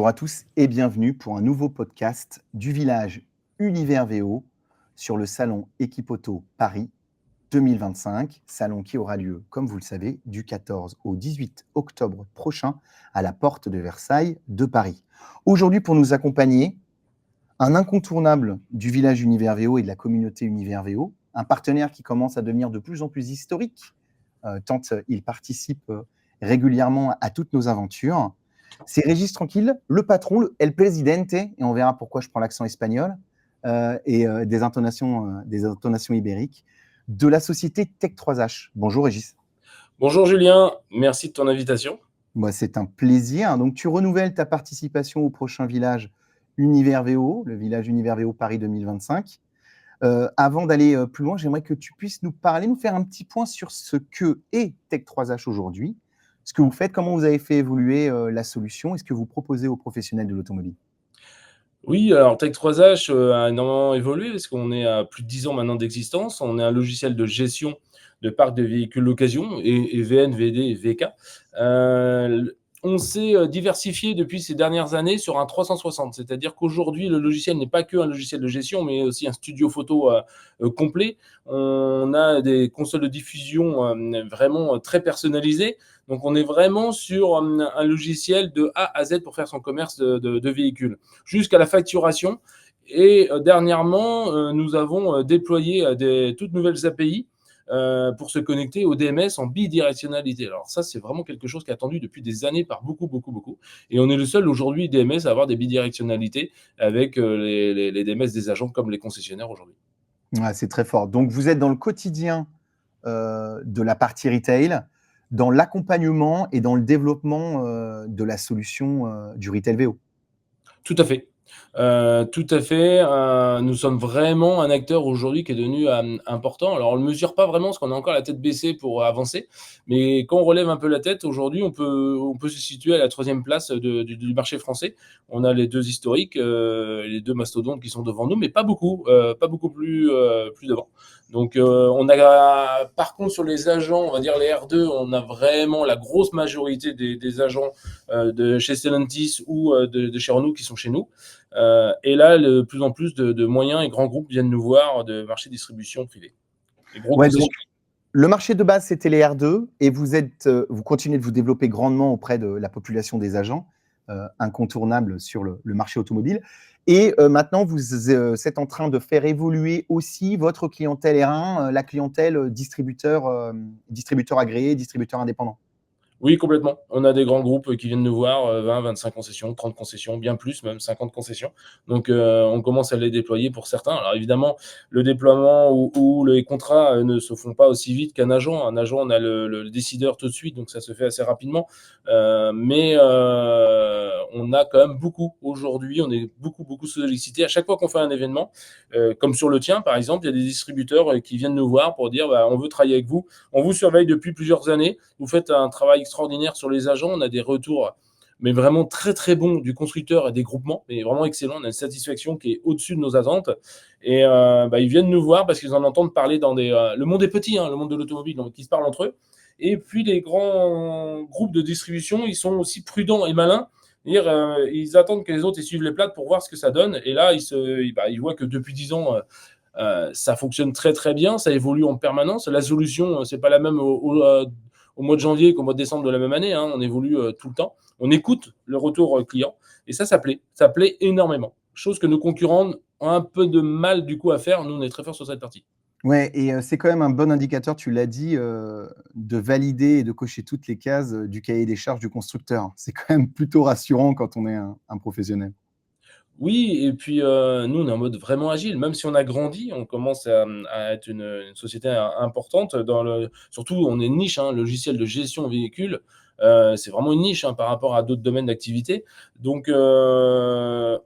Bonjour à tous et bienvenue pour un nouveau podcast du village Univers VO sur le salon Equipoto Paris 2025, salon qui aura lieu, comme vous le savez, du 14 au 18 octobre prochain à la porte de Versailles de Paris. Aujourd'hui, pour nous accompagner, un incontournable du village Univers VO et de la communauté Univers VO, un partenaire qui commence à devenir de plus en plus historique, tant il participe régulièrement à toutes nos aventures. C'est Régis Tranquille, le patron, El Presidente, et on verra pourquoi je prends l'accent espagnol, des intonations ibériques, de la société Tech3H. Bonjour Régis. Bonjour Julien, merci de ton invitation. Moi, c'est un plaisir. Donc, tu renouvelles ta participation au prochain village Univers VO, le village Univers VO Paris 2025. Avant d'aller plus loin, j'aimerais que tu puisses nous faire un petit point sur ce que est Tech3H aujourd'hui, ce que vous faites, comment vous avez fait évoluer la solution et ce que vous proposez aux professionnels de l'automobile. Oui, alors Tech3H a énormément évolué parce qu'on est à plus de 10 ans maintenant d'existence. On est un logiciel de gestion de parc de véhicules d'occasion et VN, VD et VK. On s'est diversifié depuis ces dernières années sur un 360, c'est-à-dire qu'aujourd'hui, le logiciel n'est pas qu'un logiciel de gestion, mais aussi un studio photo complet. On a des consoles de diffusion vraiment très personnalisées. Donc, on est vraiment sur un logiciel de A à Z pour faire son commerce de véhicules, jusqu'à la facturation. Et dernièrement, nous avons déployé des toutes nouvelles API pour se connecter au DMS en bidirectionnalité. Alors ça, c'est vraiment quelque chose qui est attendu depuis des années par beaucoup. Et on est le seul aujourd'hui DMS à avoir des bidirectionnalités avec les DMS des agents comme les concessionnaires aujourd'hui. Ouais, c'est très fort. Donc, vous êtes dans le quotidien de la partie retail, dans l'accompagnement et dans le développement de la solution du retail VO. Tout à fait. Tout à fait. Nous sommes vraiment un acteur aujourd'hui qui est devenu important. Alors, on ne le mesure pas vraiment parce qu'on a encore la tête baissée pour avancer. Mais quand on relève un peu la tête, aujourd'hui, on peut se situer à la 3e place du marché français. On a les deux historiques, les deux mastodontes qui sont devant nous, mais pas beaucoup plus devant. Donc, on a, par contre, sur les agents, on va dire les R2, on a vraiment la grosse majorité des agents de chez Stellantis ou de chez Renault qui sont chez nous. Et là, de plus en plus de moyens et grands groupes viennent nous voir de marchés de distribution privés. Ouais, donc, le marché de base, c'était les R2 et vous continuez de vous développer grandement auprès de la population des agents, incontournable sur le marché automobile. Et maintenant, vous êtes en train de faire évoluer aussi votre clientèle R1, la clientèle distributeur agréé, distributeur indépendant. Oui, complètement. On a des grands groupes qui viennent nous voir, 20, 25 concessions, 30 concessions, bien plus, même 50 concessions. Donc, on commence à les déployer pour certains. Alors, évidemment, le déploiement ou les contrats ne se font pas aussi vite qu'un agent. Un agent, on a le décideur tout de suite, donc ça se fait assez rapidement. Mais on a quand même beaucoup. Aujourd'hui, on est beaucoup sollicité. À chaque fois qu'on fait un événement, comme sur le tien, par exemple, il y a des distributeurs qui viennent nous voir pour dire on veut travailler avec vous. On vous surveille depuis plusieurs années. Vous faites un travail extraordinaire sur les agents. On a des retours, mais vraiment très bons du constructeur et des groupements, mais vraiment excellent. On a une satisfaction qui est au-dessus de nos attentes. Et ils viennent nous voir parce qu'ils en entendent parler dans des. Le monde est petit, le monde de l'automobile, donc ils se parlent entre eux. Et puis les grands groupes de distribution, ils sont aussi prudents et malins. Ils attendent que les autres ils suivent les plates pour voir ce que ça donne. Et là, ils voient que depuis 10 ans, ça fonctionne très bien, ça évolue en permanence. La solution, c'est pas la même au mois de janvier qu'au mois de décembre de la même année. On évolue tout le temps. On écoute le retour client et ça plaît. Ça plaît énormément. Chose que nos concurrents ont un peu de mal du coup à faire. Nous, on est très forts sur cette partie. Ouais, et c'est quand même un bon indicateur, tu l'as dit, de valider et de cocher toutes les cases du cahier des charges du constructeur. C'est quand même plutôt rassurant quand on est un professionnel. Oui, et puis nous, on est en mode vraiment agile. Même si on a grandi, on commence à être une société importante. Surtout, on est une niche, logiciel de gestion véhicule. C'est vraiment une niche par rapport à d'autres domaines d'activité. Donc, on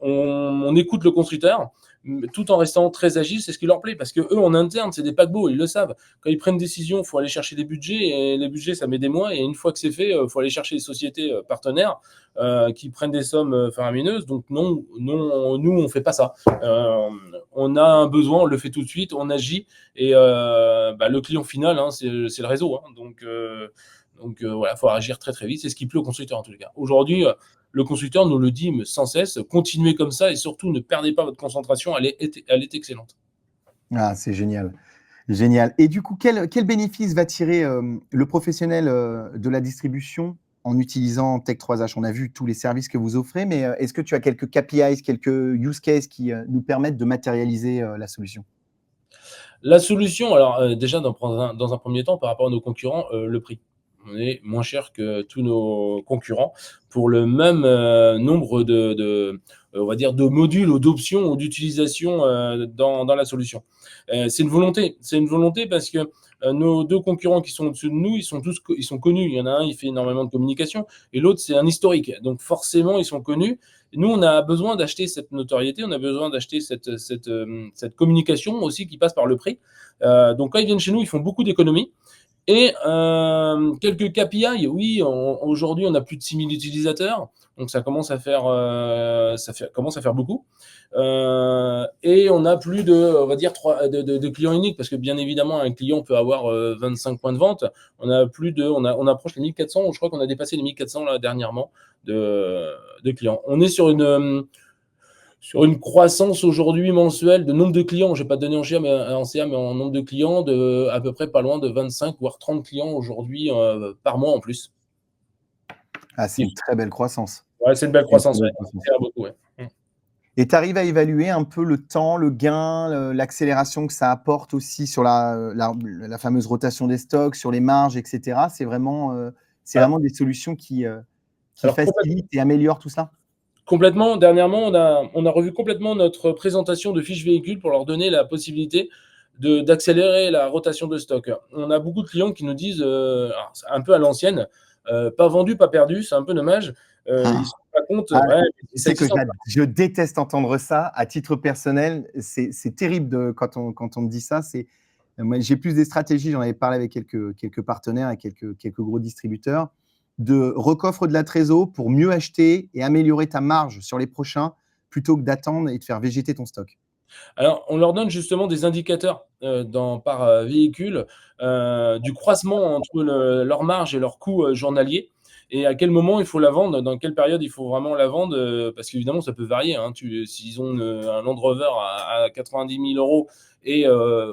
écoute le constructeur tout en restant très agile. C'est ce qui leur plaît parce que eux, en interne, c'est des paquebots, ils le savent. Quand ils prennent une décision, il faut aller chercher des budgets et les budgets, ça met des mois. Et une fois que c'est fait, il faut aller chercher les sociétés partenaires qui prennent des sommes faramineuses. Donc non, nous, on fait pas ça. On a un besoin, on le fait tout de suite, on agit. Et le client final, c'est le réseau. Donc voilà, il faut agir très très vite. C'est ce qui plaît au constructeur en tout cas. Aujourd'hui, le constructeur nous le dit sans cesse, continuez comme ça et surtout ne perdez pas votre concentration, elle est excellente. Ah, c'est génial. Génial. Et du coup, quel bénéfice va tirer, le professionnel, de la distribution en utilisant Tech3H? On a vu tous les services que vous offrez, mais, est-ce que tu as quelques KPIs, quelques use cases qui, nous permettent de matérialiser, la solution? La solution, alors déjà dans un premier temps, par rapport à nos concurrents, le prix. On est moins cher que tous nos concurrents pour le même nombre on va dire, de modules ou d'options ou d'utilisation dans la solution. C'est une volonté. C'est une volonté parce que nos deux concurrents qui sont au-dessus de nous, ils sont connus. Il y en a un, il fait énormément de communication et l'autre, c'est un historique. Donc forcément, ils sont connus. Nous, on a besoin d'acheter cette notoriété, on a besoin d'acheter cette communication aussi qui passe par le prix. Donc quand ils viennent chez nous, ils font beaucoup d'économies. Et quelques KPI, oui, aujourd'hui on a plus de 6000 utilisateurs, donc ça commence à faire, commence à faire beaucoup. Et on a plus de, on va dire, de clients uniques, parce que bien évidemment un client peut avoir 25 points de vente. On approche les 1400, je crois qu'on a dépassé les 1400 là dernièrement de clients. On est sur une croissance aujourd'hui mensuelle de nombre de clients. Je vais pas te donner en CA, mais en nombre de clients de à peu près pas loin de 25 voire 30 clients aujourd'hui par mois en plus. Ah, c'est une très belle croissance. Ouais, c'est une belle C'est une très croissance, ouais. belle croissance. C'est beaucoup, ouais. Et tu arrives à évaluer un peu le temps, le gain, l'accélération que ça apporte aussi sur la fameuse rotation des stocks, sur les marges et cetera? C'est Alors, vraiment des solutions qui alors facilitent et améliorent tout ça? complètement, dernièrement, on a revu complètement notre présentation de fiches véhicules pour leur donner la possibilité d'accélérer la rotation de stock. On a beaucoup de clients qui nous disent, alors, c'est un peu à l'ancienne, pas vendu, pas perdu, c'est un peu dommage. Ils se rendent pas compte, Ah, ouais, tu ça sais que existe. je déteste entendre ça. À titre personnel, c'est terrible quand on me dit ça. Moi, j'ai plus des stratégies, j'en avais parlé avec quelques partenaires et quelques gros distributeurs, de recoffre de la trésor pour mieux acheter et améliorer ta marge sur les prochains, plutôt que d'attendre et de faire végéter ton stock. Alors, on leur donne justement des indicateurs par véhicule du croisement entre leur marge et leur coût journalier et à quel moment il faut la vendre, dans quelle période il faut vraiment la vendre, parce qu'évidemment, ça peut varier. Hein. S'ils ont un Land Rover à 90 000 euros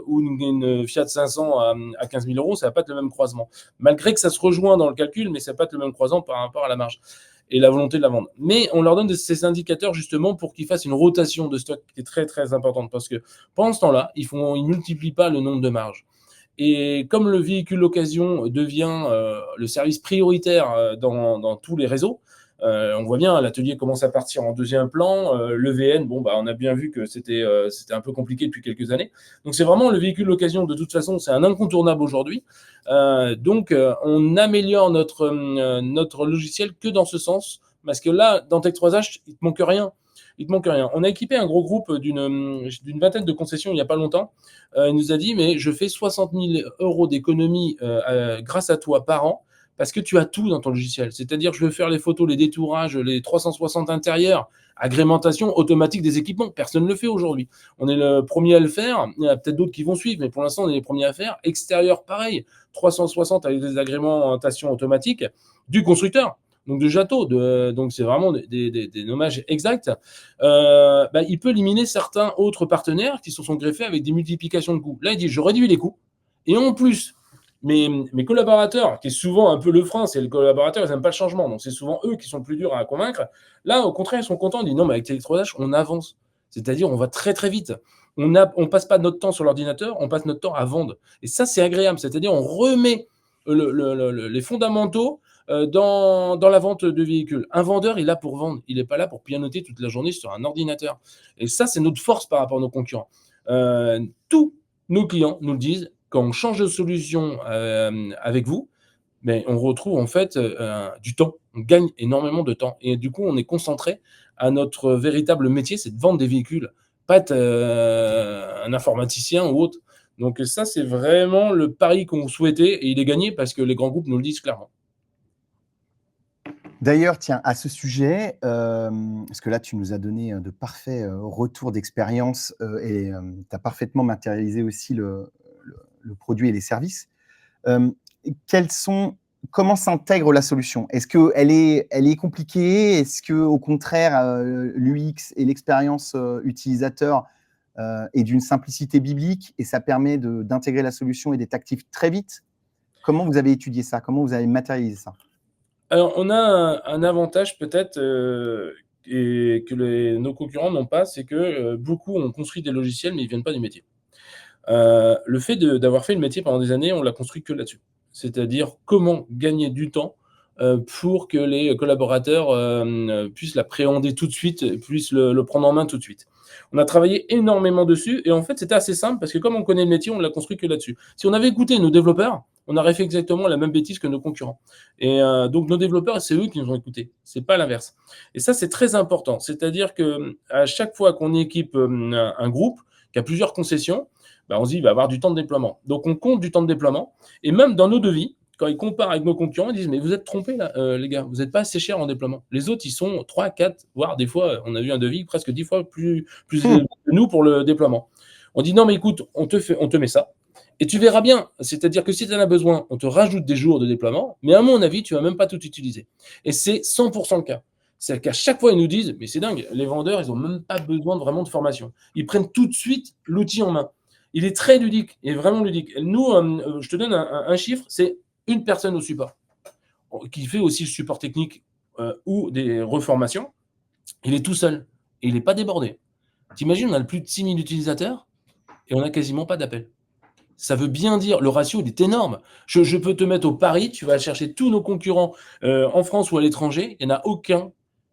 ou une Fiat 500 à 15 000 euros, ça va pas être le même croisement. Malgré que ça se rejoint dans le calcul, mais ça va pas être le même croisement par rapport à la marge et la volonté de la vendre. Mais on leur donne ces indicateurs justement pour qu'ils fassent une rotation de stock qui est très très importante parce que pendant ce temps-là, ils multiplient pas le nombre de marges. Et comme le véhicule d'occasion devient le service prioritaire dans tous les réseaux, on voit bien, l'atelier commence à partir en deuxième plan. Le VN, bon, bah, on a bien vu que c'était un peu compliqué depuis quelques années. Donc, c'est vraiment le véhicule d'occasion, de toute façon, c'est un incontournable aujourd'hui. Donc, on améliore notre logiciel que dans ce sens, parce que là, dans Tech3H, il ne te manque rien. Il te manque rien. On a équipé un gros groupe d'une vingtaine de concessions il n'y a pas longtemps. Il nous a dit, mais je fais 60 000 euros d'économie grâce à toi par an parce que tu as tout dans ton logiciel. C'est-à-dire, je veux faire les photos, les détourages, les 360 intérieurs, agrémentation automatique des équipements. Personne ne le fait aujourd'hui. On est le premier à le faire. Il y en a peut-être d'autres qui vont suivre, mais pour l'instant, on est les premiers à faire. Extérieur, pareil. 360 avec des agrémentations automatiques du constructeur. Donc de Jato, donc c'est vraiment des nommages exacts. Il peut éliminer certains autres partenaires qui se sont greffés avec des multiplications de coûts. Là, il dit, je réduis les coûts. Et en plus, mes collaborateurs, qui est souvent un peu le frein, c'est les collaborateurs, ils n'aiment pas le changement, donc c'est souvent eux qui sont plus durs à convaincre. Là, au contraire, ils sont contents, ils disent non, mais avec Télétrodash, on avance. C'est-à-dire, on va très très vite. On passe pas notre temps sur l'ordinateur, on passe notre temps à vendre. Et ça, c'est agréable. C'est-à-dire, on remet les fondamentaux dans la vente de véhicules. Un vendeur, il est là pour vendre. Il n'est pas là pour pianoter toute la journée sur un ordinateur. Et ça, c'est notre force par rapport à nos concurrents. Tous nos clients nous le disent, quand on change de solution avec vous, mais on retrouve en fait du temps. On gagne énormément de temps. Et du coup, on est concentré à notre véritable métier, c'est de vendre des véhicules, pas être un informaticien ou autre. Donc ça, c'est vraiment le pari qu'on souhaitait et il est gagné parce que les grands groupes nous le disent clairement. D'ailleurs, tiens, à ce sujet, parce que là, tu nous as donné, de parfaits, retours d'expérience, et tu as parfaitement matérialisé aussi le produit et les services. Quels sont comment s'intègre la solution? Est-ce qu'elle est compliquée? Est-ce qu'au contraire, l'UX et l'expérience, utilisateur, est d'une simplicité biblique et ça permet d'intégrer la solution et d'être actif très vite? Comment vous avez étudié ça? Comment vous avez matérialisé ça? Alors, on a un avantage peut-être, et que nos concurrents n'ont pas, c'est que, beaucoup ont construit des logiciels, mais ils viennent pas du métier. Le fait d'avoir fait le métier pendant des années, on l'a construit que là-dessus. C'est-à-dire comment gagner du temps, pour que les collaborateurs, puissent l'appréhender tout de suite, puissent le prendre en main tout de suite. On a travaillé énormément dessus et en fait, c'était assez simple parce que comme on connaît le métier, on l'a construit que là-dessus. Si on avait écouté nos développeurs, on aurait fait exactement la même bêtise que nos concurrents et donc nos développeurs, c'est eux qui nous ont écoutés, c'est pas l'inverse et ça, c'est très important. C'est-à-dire qu'à chaque fois qu'on équipe, un groupe qui a plusieurs concessions, bah, on se dit: «Il va avoir du temps de déploiement». Donc on compte du temps de déploiement et même dans nos devis, quand ils comparent avec nos concurrents, ils disent: «Mais vous êtes trompés là, les gars, vous êtes pas assez chers en déploiement». Les autres, ils sont 3, 4, voire des fois, on a vu un devis presque 10 fois plus Mmh. élevé que nous pour le déploiement. On dit: «Non mais écoute, on te met ça et tu verras bien». C'est-à-dire que si tu en as besoin, on te rajoute des jours de déploiement, mais à mon avis, tu vas même pas tout utiliser et c'est 100 le cas. C'est qu'à chaque fois, ils nous disent: «Mais c'est dingue, les vendeurs, ils ont même pas besoin de vraiment de formation». Ils prennent tout de suite l'outil en main. Il est très ludique, il est vraiment ludique. Nous, je te donne un chiffre, c'est une personne au support, qui fait aussi le support technique, ou des reformations. Il est tout seul et il est pas débordé. Tu imagines, on a plus de 6 000 utilisateurs et on a quasiment pas d'appels. Ça veut bien dire le ratio, il est énorme. Je peux te mettre au pari, tu vas chercher tous nos concurrents, en France ou à l'étranger, il y en a aucun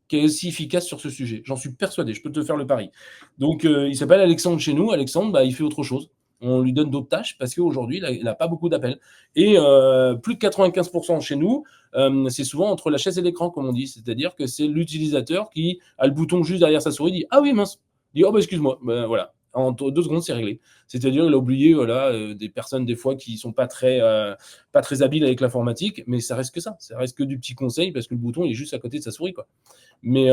qui est aussi efficace sur ce sujet. J'en suis persuadé, je peux te faire le pari. Donc il s'appelle Alexandre chez nous. Alexandre, bah, il fait autre chose. On lui donne d'autres tâches parce qu'aujourd'hui, il a pas beaucoup d'appels et plus de 95 chez nous, c'est souvent entre la chaise et l'écran, comme on dit. C'est-à-dire que c'est l'utilisateur qui a le bouton juste derrière sa souris, dit: «Ah oui, mince!» Il dit: «Oh bah, excuse-moi». Ben voilà, en 2 secondes, c'est réglé. C'est-à-dire, il a oublié, voilà, des personnes des fois qui sont pas très habiles avec l'informatique, mais ça reste que ça reste que du petit conseil parce que le bouton il est juste à côté de sa souris, quoi. Mais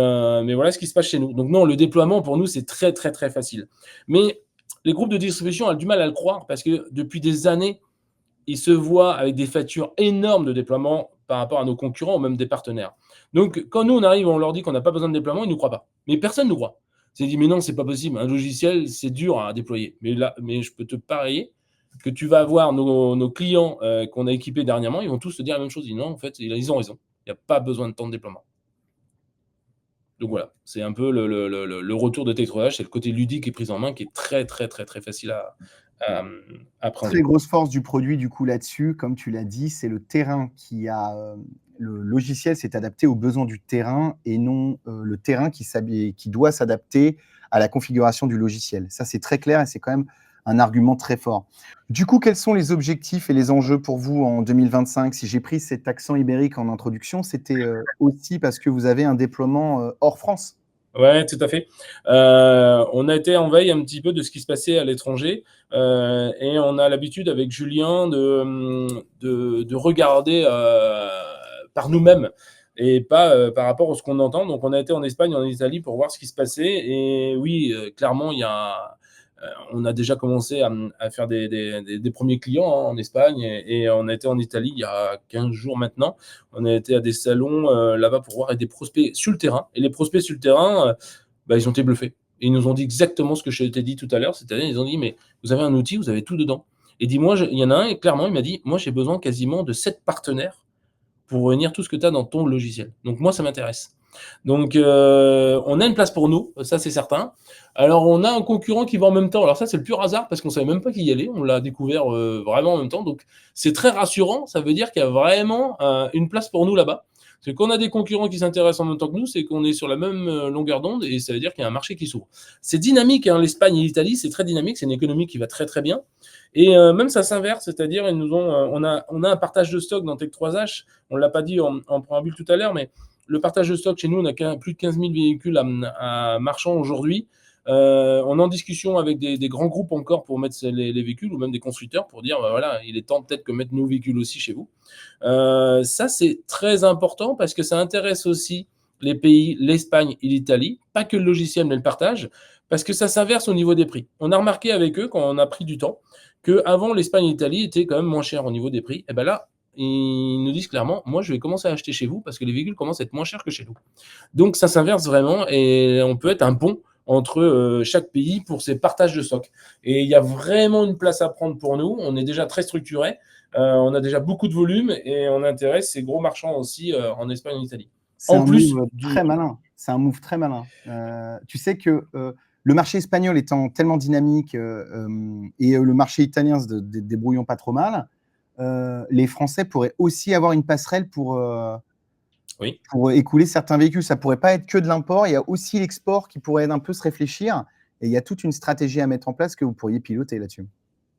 voilà ce qui se passe chez nous. Donc non, le déploiement pour nous, c'est très, très, très facile. Mais les groupes de distribution ont du mal à le croire parce que depuis des années, ils se voient avec des factures énormes de déploiement par rapport à nos concurrents ou même des partenaires. Donc quand nous, on arrive, on leur dit qu'on n'a pas besoin de déploiement, ils ne nous croient pas. Mais personne ne nous croit. C'est dit: «Mais non, c'est pas possible, un logiciel, c'est dur à déployer». Mais je peux te parier que tu vas avoir nos clients, qu'on a équipés dernièrement, ils vont tous te dire la même chose. Ils disent: «Non, en fait, ils ont raison. Il y a pas besoin de temps de déploiement». Donc voilà, c'est un peu le retour de télétravail, c'est le côté ludique et prise en main qui est très, très, très, très facile à Très appréhender. grosse force du produit du coup là-dessus, comme tu l'as dit, c'est le terrain le logiciel s'est adapté aux besoins du terrain et non, le terrain qui doit s'adapter à la configuration du logiciel. Ça, c'est très clair et c'est quand même un argument très fort. Du coup, quels sont les objectifs et les enjeux pour vous en 2025? Si j'ai pris cet accent ibérique en introduction, c'était, aussi parce que vous avez un déploiement, hors France? Ouais, tout à fait. On a été en veille un petit peu de ce qui se passait à l'étranger, et on a l'habitude avec Julien de regarder, par nous-mêmes et pas, par rapport à ce qu'on entend. Donc on a été en Espagne, en Italie pour voir ce qui se passait et oui, clairement, on a déjà commencé à faire des 1ers clients, hein, en Espagne et on a été en Italie il y a 15 jours maintenant. On a été à des salons, là-bas pour voir des prospects sur le terrain et les prospects sur le terrain, bah, ils ont été bluffés. Et ils nous ont dit exactement ce que je t'ai dit tout à l'heure, c'est-à-dire ils ont dit: «Mais vous avez un outil, vous avez tout dedans» et dis-moi, je il y en a un et clairement il m'a dit: «Moi j'ai besoin quasiment de 7 partenaires pour réunir tout ce que tu as dans ton logiciel. Donc moi ça m'intéresse». Donc on a une place pour nous, ça c'est certain. Alors on a un concurrent qui va en même temps. Alors ça c'est le pur hasard parce qu'on savait même pas qu'il y allait. On l'a découvert, vraiment en même temps. Donc c'est très rassurant. Ça veut dire qu'il y a vraiment, une place pour nous là-bas. Parce que quand on a des concurrents qui s'intéressent en même temps que nous, c'est qu'on est sur la même, longueur d'onde et ça veut dire qu'il y a un marché qui s'ouvre. C'est dynamique, hein, l'Espagne et l'Italie, c'est très dynamique, c'est une économie qui va très, très bien et même ça s'inverse, c'est-à-dire ils nous ont, on a un partage de stock dans Tech3H. On l'a pas dit en préambule tout à l'heure, mais le partage de stock chez nous, on a plus de 15 000 véhicules marchands aujourd'hui. On est en discussion avec des grands groupes encore pour mettre les véhicules ou même des constructeurs pour dire bah, voilà, il est temps peut-être que mettre nos véhicules aussi chez vous. Ça, c'est très important parce que ça intéresse aussi les pays, l'Espagne et l'Italie, pas que le logiciel, mais le partage, parce que ça s'inverse au niveau des prix. On a remarqué avec eux, quand on a pris du temps, qu'avant, l'Espagne et l'Italie étaient quand même moins chers au niveau des prix. Et bien là, ils nous disent clairement: «Moi, je vais commencer à acheter chez vous parce que les véhicules commencent à être moins chers que chez nous». Donc ça s'inverse vraiment et on peut être un pont entre chaque pays pour ces partages de stock. Et il y a vraiment une place à prendre pour nous. On est déjà très structuré, on a déjà beaucoup de volume et on intéresse ces gros marchands aussi en Espagne et en Italie. C'est En un plus move du très malin. C'est un move très malin. Tu sais que le marché espagnol étant tellement dynamique et le marché italien se débrouillant pas trop mal, les Français pourraient aussi avoir une passerelle oui. pour écouler certains véhicules. Ça pourrait pas être que de l'import. Il y a aussi l'export qui pourrait un peu se réfléchir. Et il y a toute une stratégie à mettre en place que vous pourriez piloter là-dessus.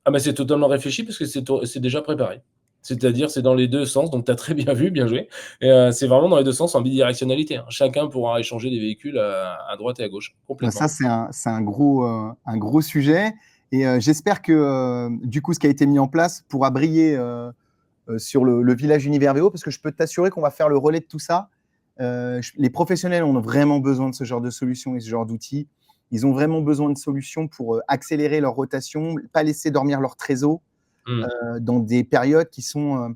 Ah bah, c'est totalement réfléchi parce que c'est déjà préparé. C'est-à-dire, c'est dans les 2 sens, donc tu as très bien vu, bien joué et c'est vraiment dans les 2 sens en bidirectionnalité, hein. Chacun pourra échanger des véhicules à droite et à gauche, Ça, complètement. c'est un gros sujet. Et j'espère que du coup, ce qui a été mis en place pourra briller sur le village Univers VO, parce que je peux t'assurer qu'on va faire le relais de tout ça. Les professionnels ont vraiment besoin de ce genre de solutions et ce genre d'outils. Ils ont vraiment besoin de solutions pour accélérer leur rotation, pas laisser dormir leur trésor Mmh, dans des périodes qui sont,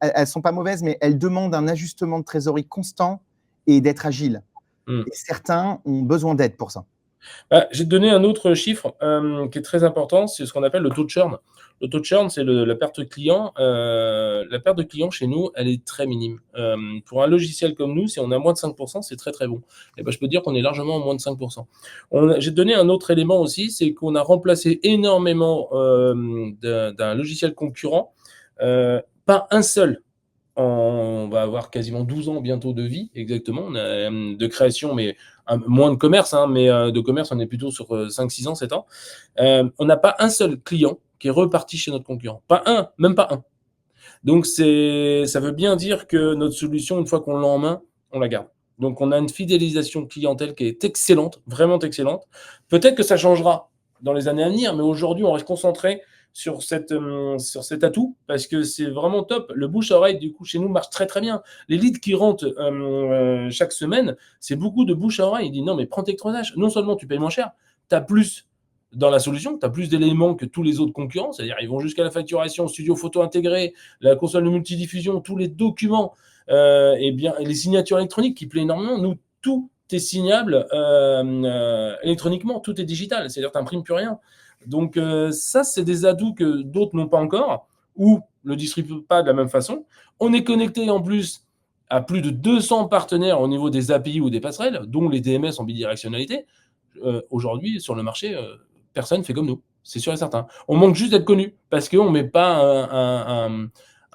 elles sont pas mauvaises, mais elles demandent un ajustement de trésorerie constant et d'être agile. mmh. Et certains ont besoin d'aide pour ça. Bah, je vais te donner un autre chiffre, qui est très important, c'est ce qu'on appelle le taux de churn. Le taux de churn, c'est la perte de clients. La perte de clients chez nous, elle est très minime. Pour un logiciel comme nous, si on a moins de 5 c'est très, très bon. Et ben, je peux te dire qu'on est largement à moins de 5 Je vais te donner un autre élément aussi, c'est qu'on a remplacé énormément, d'un logiciel concurrent, pas un seul on va avoir quasiment 12 ans bientôt de vie, exactement, on a, de création, mais moins de commerce, hein, mais de commerce, on est plutôt sur 5-6 ans, 7 ans. On n'a pas un seul client qui est reparti chez notre concurrent. Pas un, même pas un. Donc, ça veut bien dire que notre solution, une fois qu'on l'a en main, on la garde. Donc, on a une fidélisation clientèle qui est excellente, vraiment excellente. Peut-être que ça changera dans les années à venir, mais aujourd'hui, on reste concentré sur cet atout parce que c'est vraiment top. Le bouche-à-oreille, du coup, chez nous, marche très, très bien. Les leads qui rentrent chaque semaine, c'est beaucoup de bouche-à-oreille. Il dit non, mais prends Tektronage. Non seulement tu payes moins cher, tu as plus dans la solution, tu as plus d'éléments que tous les autres concurrents, c'est-à-dire ils vont jusqu'à la facturation, studio photo intégré, la console de multidiffusion, tous les documents, et bien les signatures électroniques qui plaît énormément. Nous, tout est signable électroniquement, tout est digital, c'est-à-dire tu n'imprimes plus rien. Donc ça, c'est des atouts que d'autres n'ont pas encore ou ne distribuent pas de la même façon. On est connecté en plus à plus de 200 partenaires au niveau des API ou des passerelles, dont les DMS en bidirectionnalité. Aujourd'hui, sur le marché, personne ne fait comme nous. C'est sûr et certain. On manque juste d'être connu parce qu'on ne met pas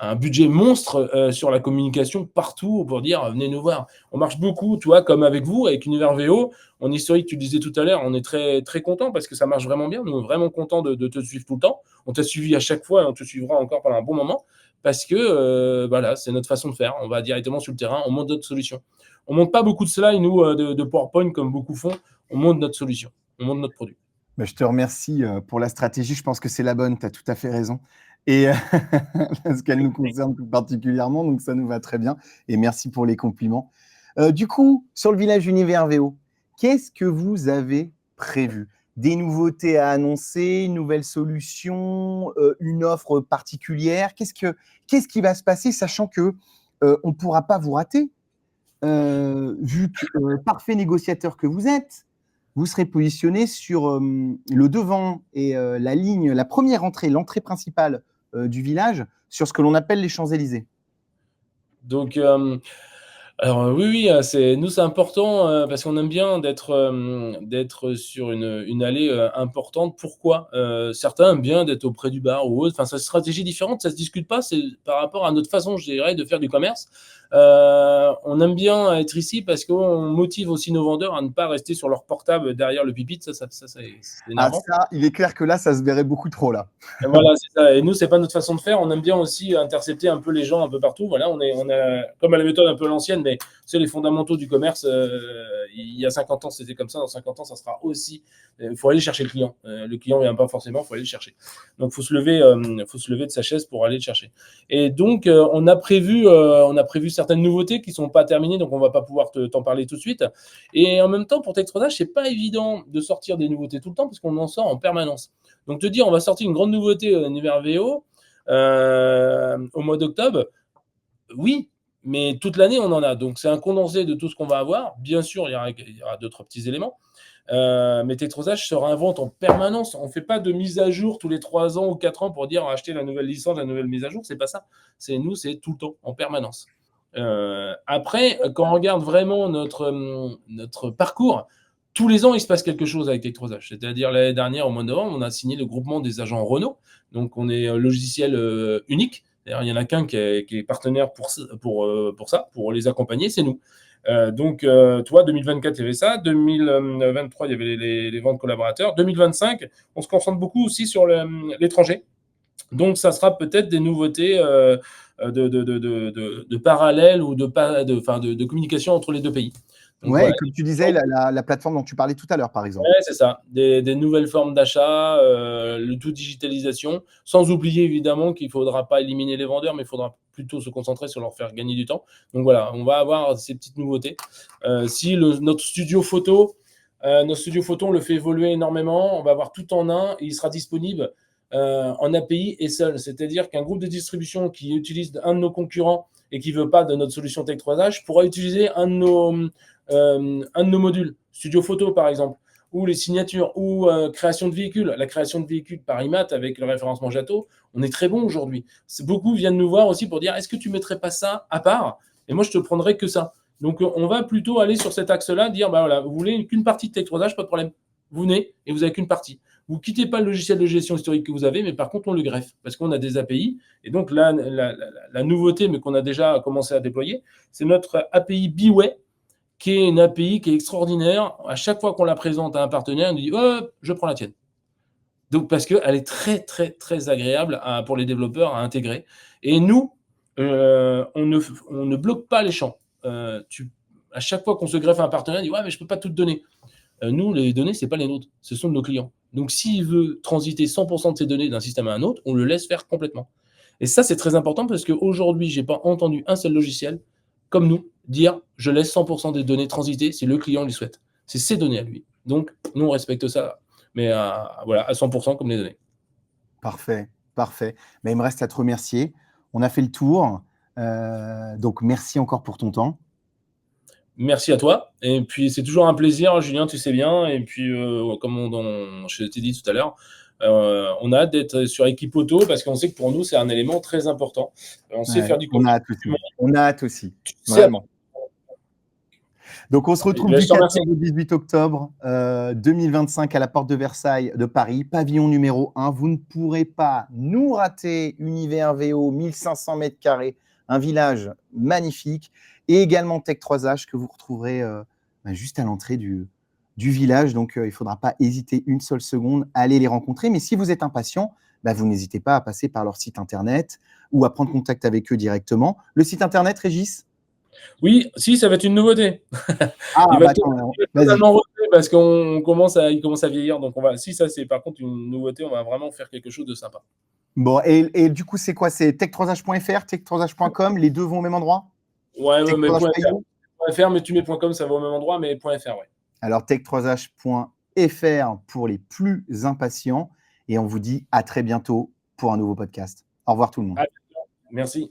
un budget monstre sur la communication partout pour dire venez nous voir. On marche beaucoup, tu vois, comme avec vous, avec Univers VO. En historique, tu le disais tout à l'heure, on est très, très content parce que ça marche vraiment bien. Nous, on est vraiment content de te suivre tout le temps. On t'a suivi à chaque fois et on te suivra encore pendant un bon moment parce que voilà, c'est notre façon de faire. On va directement sur le terrain, on monte d'autres solutions. On ne monte pas beaucoup de slides, nous, de PowerPoint comme beaucoup font. On monte notre solution, on monte notre produit. Bah, je te remercie pour la stratégie. Je pense que c'est la bonne. Tu as tout à fait raison. Et parce qu'elle nous concerne tout particulièrement, donc ça nous va très bien. Et merci pour les compliments. Du coup, sur le village Univers VO, qu'est-ce que vous avez prévu? Des nouveautés à annoncer, une nouvelle solution, une offre particulière? Qu'est-ce qui va se passer, sachant que on ne pourra pas vous rater, vu que parfait négociateur que vous êtes, vous serez positionné sur le devant et la ligne, la première entrée, l'entrée principale du village, sur ce que l'on appelle les Champs-Élysées. Donc, alors, oui, oui, c'est important, parce qu'on aime bien d'être sur une allée, importante. Pourquoi? Certains aiment bien d'être auprès du bar ou autre. Enfin, c'est une stratégie différente, ça se discute pas, c'est par rapport à notre façon, je dirais, de faire du commerce. On aime bien être ici parce qu'on motive aussi nos vendeurs à ne pas rester sur leur portable derrière le pupitre. Ça, c'est Ah énervant. ça, il est clair que là, ça se verrait beaucoup trop là. Et voilà, c'est ça. Et nous, c'est pas notre façon de faire. On aime bien aussi intercepter un peu les gens un peu partout. Voilà, on a comme à la méthode un peu l'ancienne, mais c'est les fondamentaux du commerce. Il y a 50 ans, c'était comme ça. Dans 50 ans, ça sera aussi. Il faut aller chercher le client. Le client vient pas forcément, il faut aller le chercher. Donc, faut se lever de sa chaise pour aller le chercher. Et donc, on a prévu certaines nouveautés qui sont pas terminées, donc on va pas pouvoir t'en parler tout de suite. Et en même temps, pour Textronage, c'est pas évident de sortir des nouveautés tout le temps parce qu'on en sort en permanence. Donc te dire on va sortir une grande nouveauté univers VO, au mois d'octobre, oui, mais toute l'année, on en a. Donc, c'est un condensé de tout ce qu'on va avoir. Bien sûr, il y aura d'autres petits éléments. Mais Tektrosage se réinvente en permanence. On ne fait pas de mise à jour tous les 3 ans ou 4 ans pour dire acheter la nouvelle licence, la nouvelle mise à jour. C'est pas ça. C'est tout le temps, en permanence. Après, quand on regarde vraiment notre parcours, tous les ans, il se passe quelque chose avec Tektrosage. C'est-à-dire, l'année dernière, au mois de novembre, on a signé le groupement des agents Renault. Donc, on est logiciel unique. D'ailleurs, il n'y en a qu'un qui est partenaire pour ça, pour les accompagner, c'est nous. Donc, 2024, il y avait ça. 2023, il y avait les ventes collaborateurs. 2025, on se concentre beaucoup aussi sur l'étranger. Donc, ça sera peut-être des nouveautés de parallèle ou de communication entre les deux pays. Donc, Ouais, voilà. et comme tu disais, la plateforme dont tu parlais tout à l'heure, par exemple. Ouais, c'est ça. Des nouvelles formes d'achat, le tout digitalisation, sans oublier évidemment qu'il ne faudra pas éliminer les vendeurs, mais il faudra plutôt se concentrer sur leur faire gagner du temps. Donc voilà, on va avoir ces petites nouveautés. Si notre studio photo, on le fait évoluer énormément, on va avoir tout en un et il sera disponible en API et seul. C'est-à-dire qu'un groupe de distribution qui utilise un de nos concurrents et qui ne veut pas de notre solution Tech3H pourra utiliser un de nos modules, studio photo par exemple, ou les signatures, ou création de véhicules. La création de véhicules par IMAT avec le référencement JATO, on est très bon aujourd'hui. Beaucoup viennent nous voir aussi pour dire est-ce que tu ne mettrais pas ça à part? Et moi, je te prendrais que ça. Donc, on va plutôt aller sur cet axe-là, dire bah voilà, vous voulez qu'une partie de Tech3H, pas de problème. Vous venez et vous n'avez qu'une partie. Vous ne quittez pas le logiciel de gestion historique que vous avez, mais par contre, on le greffe parce qu'on a des API. Et donc, là, la nouveauté, mais qu'on a déjà commencé à déployer, c'est notre API Biway, qui est une API qui est extraordinaire. À chaque fois qu'on la présente à un partenaire, on nous dit oh, je prends la tienne. Donc, parce qu'elle est très, très, très agréable pour les développeurs à intégrer. Et nous, on ne bloque pas les champs. À chaque fois qu'on se greffe à un partenaire, on dit ouais, mais je ne peux pas tout te donner. Nous, les données, ce n'est pas les nôtres, ce sont de nos clients. Donc, s'il veut transiter 100% de ses données d'un système à un autre, on le laisse faire complètement. Et ça, c'est très important parce qu'aujourd'hui, je n'ai pas entendu un seul logiciel comme nous dire je laisse 100% des données transiter si le client le souhaite. C'est ses données à lui. Donc, nous, on respecte ça, mais à 100% comme les données. Parfait, parfait. Mais il me reste à te remercier. On a fait le tour. Donc, merci encore pour ton temps. Merci à toi. Et puis, c'est toujours un plaisir, Julien, tu sais bien. Et puis, comme je t'ai dit tout à l'heure, on a hâte d'être sur Équipe Auto parce qu'on sait que pour nous, c'est un élément très important. On sait faire du On a contenu. hâte aussi. On a hâte aussi. C'est Vraiment. Donc, on se retrouve du Je te 14 remercie. au 18 octobre 2025 à la porte de Versailles de Paris, pavillon numéro 1. Vous ne pourrez pas nous rater. Univers VO, 1500 mètres carrés, un village magnifique. Et également Tech3H que vous retrouverez juste à l'entrée du village. Donc, il ne faudra pas hésiter une seule seconde à aller les rencontrer. Mais si vous êtes impatient, vous n'hésitez pas à passer par leur site internet ou à prendre contact avec eux directement. Le site internet, Régis? Oui, si, ça va être une nouveauté. Ah, Il va être vas-y. totalement refait parce il commence à vieillir. Donc, si ça, c'est par contre une nouveauté, on va vraiment faire quelque chose de sympa. Bon, et du coup, c'est quoi? C'est tech3h.fr, tech3h.com, les deux vont au même endroit? Ouais, mais Tech3h.io? .fr, mais tu mets .com, ça va au même endroit, mais .fr, ouais. Alors, tech3h.fr pour les plus impatients. Et on vous dit à très bientôt pour un nouveau podcast. Au revoir tout le monde. Merci.